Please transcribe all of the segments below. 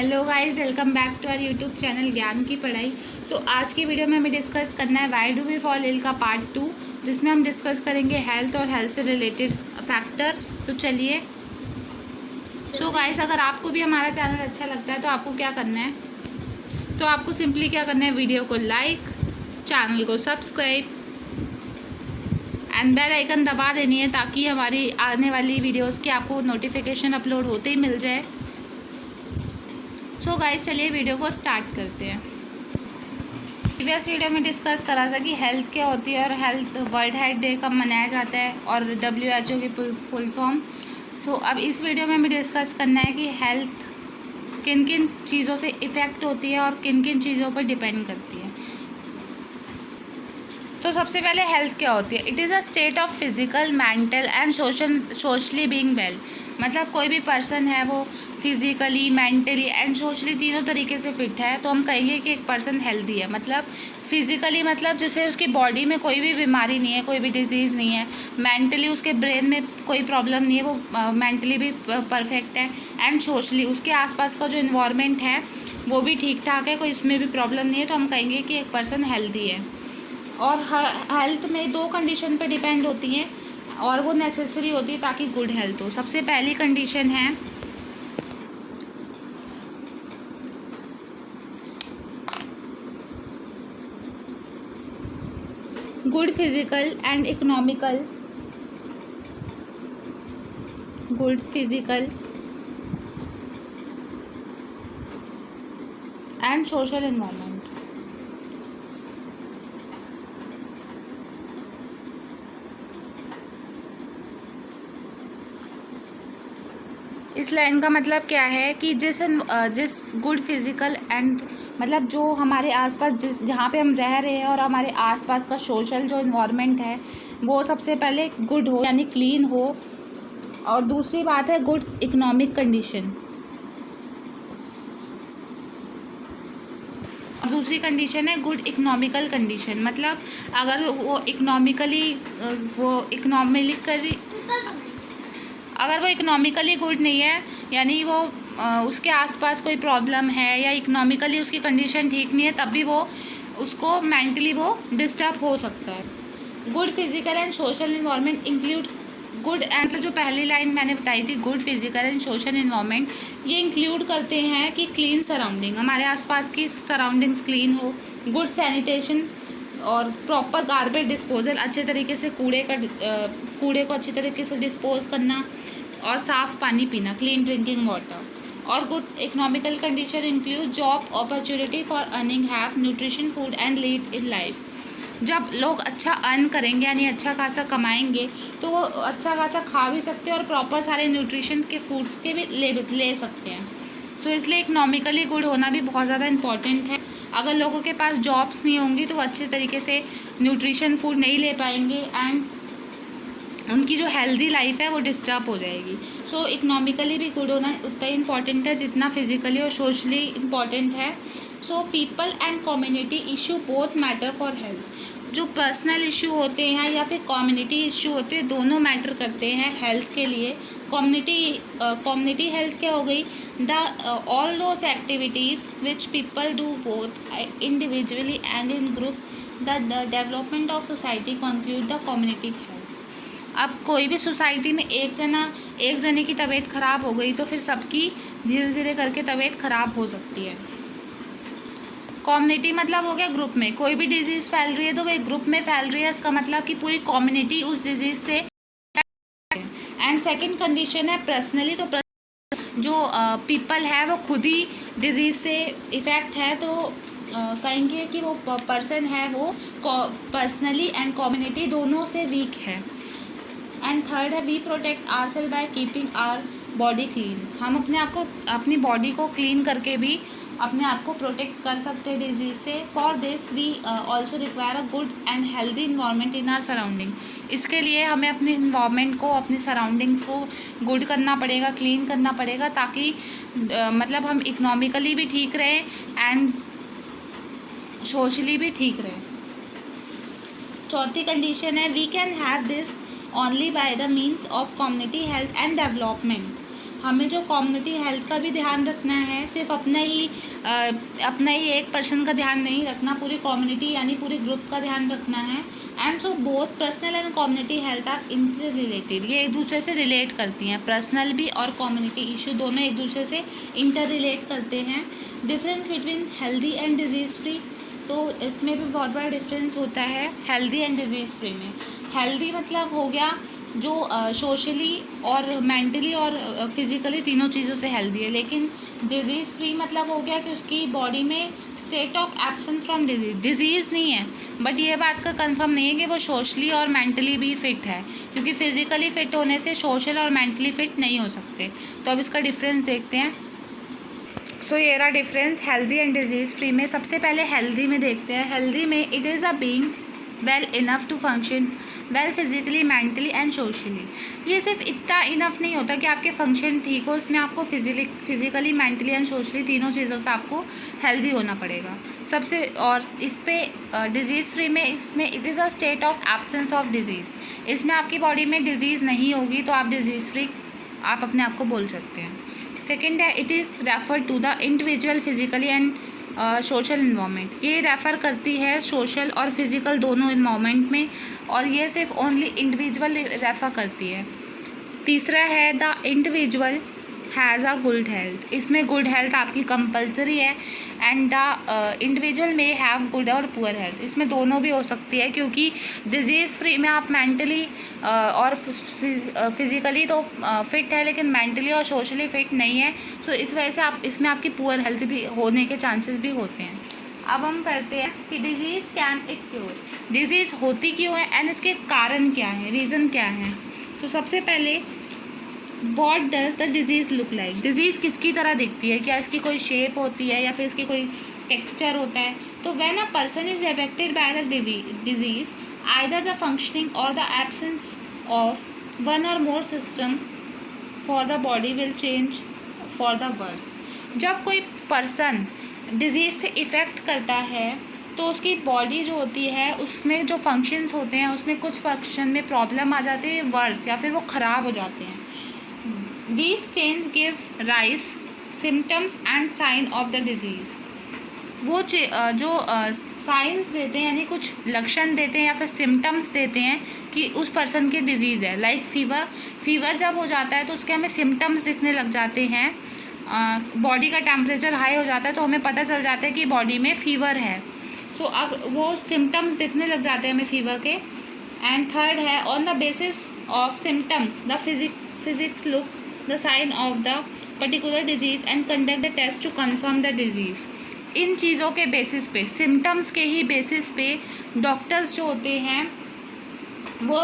Hello guys, welcome back to our YouTube channel ज्ञान की पढ़ाई। आज की वीडियो में हमें डिस्कस करना है why do we fall ill का पार्ट 2, जिसमें हम डिस्कस करेंगे हेल्थ और हेल्थ से रिलेटेड फैक्टर। तो चलिए। गाइस, अगर आपको भी हमारा चैनल अच्छा लगता है तो आपको क्या करना है, तो आपको सिंपली क्या करना है, वीडियो को लाइक, चैनल को सब्सक्राइब एंड बेल आइकन दबा देनी है, ताकि हमारी आने वाली वीडियोज़ की आपको नोटिफिकेशन अपलोड होते ही मिल जाए। गाइस, चलिए वीडियो को स्टार्ट करते हैं। प्रीवियस वीडियो में डिस्कस करा था कि हेल्थ क्या होती है और हेल्थ वर्ल्ड हेल्थ डे कब मनाया जाता है और WHO की फुल फॉर्म। अब इस वीडियो में हमें डिस्कस करना है कि हेल्थ किन किन चीज़ों से इफ़ेक्ट होती है और किन किन चीज़ों पर डिपेंड करती है। तो सबसे पहले हेल्थ क्या होती है। It is a state of physical, mental and socially being well. मतलब कोई भी पर्सन है वो फिज़िकली, मेंटली एंड सोशली तीनों तरीके से फिट है, तो हम कहेंगे कि एक पर्सन हेल्दी है। मतलब फिज़िकली, मतलब जैसे उसकी बॉडी में कोई भी बीमारी नहीं है, कोई भी डिजीज़ नहीं है। मेंटली, उसके ब्रेन में कोई प्रॉब्लम नहीं है, वो मेंटली भी परफेक्ट है। एंड सोशली, उसके आसपास का जो इन्वायरमेंट है वो भी ठीक ठाक है, कोई उसमें भी प्रॉब्लम नहीं है, तो हम कहेंगे कि एक पर्सन हेल्दी है। और हेल्थ में दो कंडीशन पे डिपेंड होती हैं और वो नेसेसरी होती है ताकि गुड हेल्थ हो। सबसे पहली कंडीशन है good physical and economical, good physical and social environment. इस लाइन का मतलब क्या है कि जिस गुड फिजिकल एंड, मतलब जो हमारे आसपास जहाँ पे हम रह रहे हैं और हमारे आसपास का सोशल जो इन्वायरमेंट है वो सबसे पहले गुड हो, यानी क्लीन हो। और दूसरी बात है गुड इकोनॉमिक कंडीशन। दूसरी कंडीशन है गुड इकोनॉमिकल कंडीशन। मतलब अगर वो इकोनॉमिकली गुड नहीं है, यानी वो उसके आसपास कोई प्रॉब्लम है या इकोनॉमिकली उसकी कंडीशन ठीक नहीं है, तब भी वो उसको मेंटली वो डिस्टर्ब हो सकता है। Good physical and social environment include good and, मतलब जो पहली लाइन मैंने बताई थी good physical and social environment, ये इंक्लूड करते हैं कि क्लीन सराउंडिंग, हमारे आसपास की सराउंडिंग्स क्लीन हो, गुड सैनिटेशन और प्रॉपर गार्बेज डिस्पोजल, अच्छे तरीके से कूड़े को अच्छी तरीके से डिस्पोज करना और साफ़ पानी पीना, क्लीन ड्रिंकिंग वाटर। और good economical condition include job opportunity for earning, have nutrition, food and lead in life. जब लोग अच्छा अर्न करेंगे, यानी अच्छा खासा कमाएंगे, तो वो अच्छा खासा खा भी सकते हैं और प्रॉपर सारे न्यूट्रिशन के फूड्स के भी ले सकते हैं। इसलिए इकोनॉमिकली गुड होना भी बहुत ज़्यादा इम्पॉर्टेंट है। अगर लोगों के पास जॉब्स नहीं होंगी तो वो अच्छे तरीके से न्यूट्रिशन फूड नहीं ले पाएंगे एंड उनकी जो हेल्दी लाइफ है वो डिस्टर्ब हो जाएगी। इकोनॉमिकली भी गुड होना उतना ही इम्पॉर्टेंट है जितना फिजिकली और सोशली इम्पॉर्टेंट है। People and community issue both matter for health. जो पर्सनल इशू होते हैं या फिर कम्युनिटी इशू होते हैं, दोनों मैटर करते हैं हेल्थ के लिए। कम्युनिटी हेल्थ क्या हो गई, all those activities which people do both individually and in group, the development of society conclude the community health. अब कोई भी सोसाइटी में एक जने की तबीयत ख़राब हो गई तो फिर सबकी धीरे धीरे करके तबीयत ख़राब हो सकती है। कम्युनिटी मतलब हो गया ग्रुप में, कोई भी डिजीज़ फैल रही है तो वो एक ग्रुप में फैल रही है, इसका मतलब कि पूरी कम्युनिटी उस डिजीज़ से। एंड सेकंड कंडीशन है पर्सनली। तो जो पीपल है वो खुद ही डिजीज़ से इफ़ेक्ट है, तो कहेंगे कि वो पर्सन है वो पर्सनली एंड कम्युनिटी दोनों से वीक है। एंड थर्ड है we protect ourselves by keeping our body clean. हम अपनी बॉडी को क्लीन करके भी अपने आप को प्रोटेक्ट कर सकते हैं डिजीज़ से। For this we also require a good and healthy environment in our surrounding. इसके लिए हमें अपने इन्वायरमेंट को, अपनी सराउंडिंग्स को गुड करना पड़ेगा, क्लीन करना पड़ेगा, ताकि मतलब हम इकोनॉमिकली भी ठीक रहें एंड सोशली भी ठीक रहें। चौथी कंडीशन है we can have this only by the means of community health and development. हमें जो कम्युनिटी हेल्थ का भी ध्यान रखना है, सिर्फ अपना ही एक पर्सन का ध्यान नहीं रखना, पूरी कम्युनिटी यानी पूरे ग्रुप का ध्यान रखना है। And so both personal and community health are inter related, ये एक दूसरे से रिलेट करती हैं, पर्सनल भी और कम्युनिटी इशू दोनों एक दूसरे से इंटर रिलेट करते हैं। Difference between healthy and disease free, तो इसमें भी बहुत बड़ा डिफरेंस होता है हेल्दी एंड डिजीज़ फ्री में। हेल्दी मतलब हो गया जो सोशली और मेंटली और फिज़िकली तीनों चीज़ों से हेल्दी है, लेकिन डिजीज़ फ्री मतलब हो गया कि उसकी बॉडी में state of absence from disease नहीं है, बट ये बात का कंफर्म नहीं है कि वो सोशली और मेंटली भी फिट है, क्योंकि फिज़िकली फिट होने से सोशल और मेंटली फिट नहीं हो सकते। तो अब इसका डिफरेंस देखते हैं। सो ये रहा difference healthy and disease free में। सबसे पहले हेल्दी में देखते हैं। हेल्दी में it is a being well enough to function well physically, mentally and socially. ये सिर्फ इतना इनफ नहीं होता कि आपके फंक्शन ठीक हो, इसमें आपको फिजिकली, मेंटली एंड सोशली तीनों चीज़ों से आपको हेल्दी होना पड़ेगा सबसे। और इस पे डिजीज़ फ्री में, इसमें it is a state of absence of disease. इसमें आपकी बॉडी में डिजीज़ नहीं होगी तो आप डिजीज़ फ्री आप अपने आप को बोल सकते हैं। सेकेंड है it is refer to the individual physically and social environment. ये रेफ़र करती है सोशल और फिज़िकल दोनों इन्वामेंट में, और ये सिर्फ ओनली इंडिविजुअल रेफ़र करती है। तीसरा है the individual has a good health. इसमें गुड हेल्थ आपकी कंपलसरी है, एंड द इंडिविजुअल में हैव गुड और पुअर हेल्थ। इसमें दोनों भी हो सकती है, क्योंकि डिजीज़ फ्री में आप मेंटली और फिज़िकली तो फिट है, लेकिन मेंटली और सोशली फिट नहीं है। सो इस वजह से आप इसमें आपकी पुअर हेल्थ भी होने के चांसेस भी होते हैं। अब हम करते हैं कि disease can it cure. Disease होती क्यों है एंड इसके कारण क्या है, रीज़न क्या है। तो सबसे पहले what does the disease look like. Disease किसकी तरह दिखती है, क्या इसकी कोई शेप होती है या फिर इसकी कोई टेक्सचर होता है। तो when a person is affected by the disease, either the functioning और द एब्सेंस ऑफ वन और more system for the body will change for the worse. जब कोई पर्सन डिजीज़ से इफ़ेक्ट करता है तो उसकी बॉडी जो होती है उसमें जो फंक्शंस होते हैं उसमें कुछ फंक्शन में प्रॉब्लम आ जाती है, वर्स या फिर वो ख़राब हो जाते हैं। These change give rise symptoms and sign of the disease। वो जो साइंस देते हैं यानी कुछ लक्षण देते हैं या फिर सिम्टम्स देते हैं कि उस पर्सन की डिजीज़ है। लाइक फीवर जब हो जाता है तो उसके हमें सिम्टम्स दिखने लग जाते हैं। बॉडी का टेम्परेचर हाई हो जाता है तो हमें पता चल जाता है कि बॉडी में फ़ीवर है। सो अब वो सिम्टम्स दिखने लग जाते हैं हमें फ़ीवर के। एंड थर्ड है on the basis of symptoms the physics look the sign of the particular disease and conduct the test to confirm the disease। इन चीज़ों के बेसिस पे, सिम्टम्स के ही बेसिस पे डॉक्टर्स जो होते हैं वो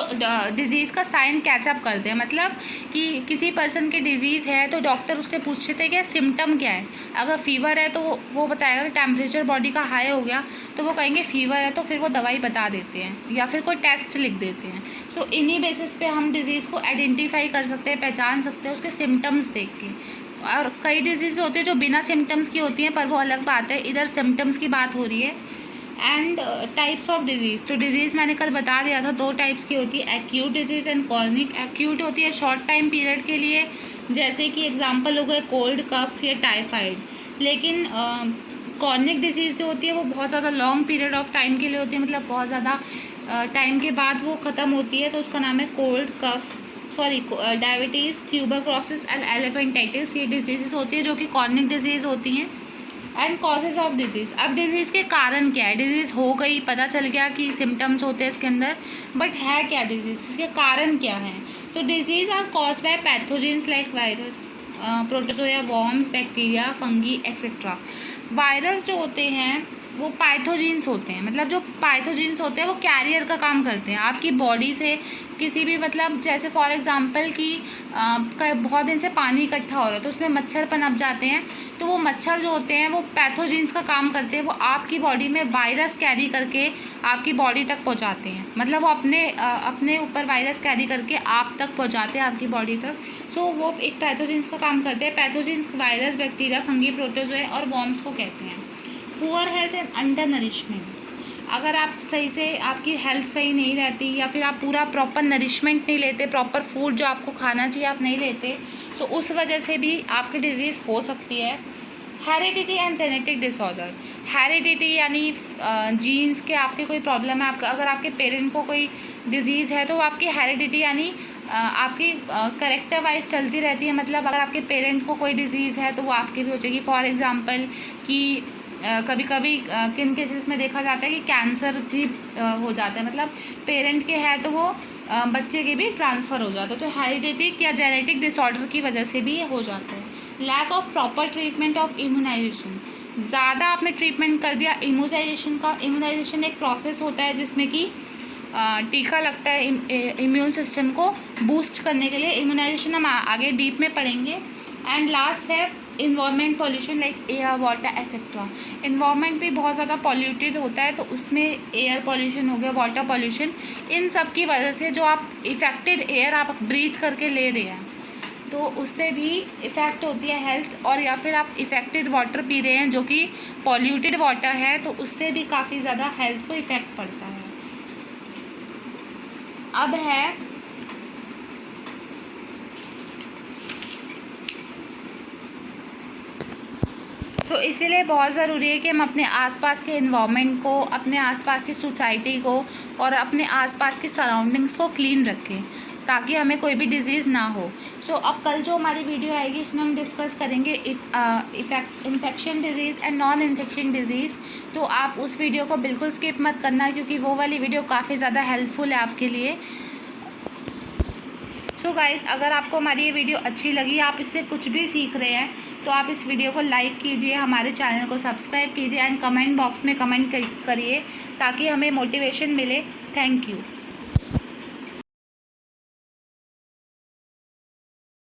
डिज़ीज़ का साइन कैचअप करते हैं। मतलब कि किसी पर्सन की डिज़ीज़ है तो डॉक्टर उससे पूछते थे कि सिम्टम क्या है। अगर फ़ीवर है तो वो बताएगा कि टेम्परेचर बॉडी का हाई हो गया तो वो कहेंगे फ़ीवर है, तो फिर वो दवाई बता देते हैं या फिर कोई टेस्ट लिख देते हैं। सो इन्हीं बेसिस पे हम डिज़ीज़ को आइडेंटिफाई कर सकते हैं, पहचान सकते हैं उसके सिम्टम्स देख के। और कई डिजीज़ होती है जो बिना सिम्टम्स की होती हैं, पर वो अलग बात है, इधर सिम्टम्स की बात हो रही है। एंड टाइप्स ऑफ डिजीज़, तो डिजीज़ मैंने कल बता दिया था 2 टाइप्स की होती है, एक्यूट डिजीज़ एंड कॉर्निक। एक्यूट होती है शॉर्ट टाइम पीरियड के लिए, जैसे कि एग्जांपल हो गए कोल्ड, कफ या टाइफाइड। लेकिन कॉर्निक डिजीज़ जो होती है वो बहुत ज़्यादा लॉन्ग पीरियड ऑफ टाइम के लिए होती है, मतलब बहुत ज़्यादा टाइम के बाद वो ख़त्म होती है, तो उसका नाम है cold cough diabetes, tuberculosis and elephantiasis. ये डिजीज़ होती है जो कि कॉर्निक डिजीज़ होती हैं। एंड कॉजेज़ ऑफ डिजीज़, अब डिजीज़ के कारण क्या है। डिजीज़ हो गई, पता चल गया कि सिम्टम्स होते हैं इसके अंदर, बट है क्या डिजीज़, इसके कारण क्या है। तो diseases are caused by pathogens like virus, protozoa, worms, bacteria, fungi etcetera. Virus जो होते हैं वो पाइथोजेंस होते हैं, मतलब जो पाइथोजेंस होते हैं वो कैरियर का काम करते हैं आपकी बॉडी से किसी भी, मतलब जैसे फॉर एग्जांपल कि बहुत दिन से पानी इकट्ठा हो रहा है तो उसमें मच्छर पनप जाते हैं, तो वो मच्छर जो होते हैं वो पैथोजेंस का काम करते हैं, वो आपकी बॉडी में वायरस कैरी करके आपकी बॉडी तक पहुंचाते हैं। मतलब वो अपने ऊपर वायरस कैरी करके आप तक पहुंचाते हैं, आपकी बॉडी तक। सो वो एक पैथोजेंस का काम करते हैं। Pathogens virus, bacteria, fungi, protozoa और वॉर्म्स को कहते हैं। Poor health and under nourishment, अगर आप सही से, आपकी हेल्थ सही नहीं रहती या फिर आप पूरा प्रॉपर नरिशमेंट नहीं लेते, प्रॉपर फूड जो आपको खाना चाहिए आप नहीं लेते, तो उस वजह से भी आपकी डिजीज़ हो सकती है। Heredity and genetic disorder, heredity यानी जीन्स के आपके कोई प्रॉब्लम है, आपका अगर आपके पेरेंट को कोई डिजीज़ है तो वो आपकी हेरिडिटी यानी आपकी करेक्टर वाइज चलती रहती है। मतलब अगर आपके पेरेंट को कोई डिजीज़ है तो वो आपके भी हो जाएगी। फॉर एग्ज़ाम्पल कि कभी कभी किन केसेस में देखा जाता है कि कैंसर भी हो जाता है, मतलब पेरेंट के है तो वो बच्चे के भी ट्रांसफ़र हो जाता है। तो हेरिडिटिक या जेनेटिक डिसऑर्डर की वजह से भी ये हो जाता है। Lack of proper treatment of immunisation, ज़्यादा आपने ट्रीटमेंट कर दिया इम्यूनाइजेशन का। इम्यूनाइजेशन एक प्रोसेस होता है जिसमें कि टीका लगता है इम्यून सिस्टम को बूस्ट करने के लिए। इम्यूनाइजेशन हम आगे डीप में पढ़ेंगे। एंड लास्ट है environment pollution like air water etcetera. Environment भी बहुत ज़्यादा पॉल्यूटेड होता है, तो उसमें एयर पॉल्यूशन हो गया, वाटर पॉल्यूशन, इन सब की वजह से जो आप इफ़ेक्टेड एयर आप ब्रीथ करके ले रहे हैं तो उससे भी इफ़ेक्ट होती है हेल्थ। और या फिर आप इफ़ेक्टेड वाटर पी रहे हैं जो कि पॉल्यूटेड वाटर है तो उससे भी काफ़ी ज़्यादा हेल्थ को इफ़ेक्ट पड़ता है। अब है तो इसीलिए बहुत ज़रूरी है कि हम अपने आसपास के इन्वायरमेंट को, अपने आसपास की सोसाइटी को और अपने आसपास की सराउंडिंग्स को क्लीन रखें ताकि हमें कोई भी डिज़ीज़ ना हो। सो अब कल जो हमारी वीडियो आएगी उसमें हम डिस्कस करेंगे infection disease and non infection disease. तो आप उस वीडियो को बिल्कुल स्किप मत करना क्योंकि वो वाली वीडियो काफ़ी ज़्यादा हेल्पफुल है आपके लिए। सो गाइस, अगर आपको हमारी ये वीडियो अच्छी लगी, आप इससे कुछ भी सीख रहे हैं तो आप इस वीडियो को लाइक कीजिए, हमारे चैनल को सब्सक्राइब कीजिए एंड कमेंट बॉक्स में कमेंट करिए ताकि हमें मोटिवेशन मिले। Thank you.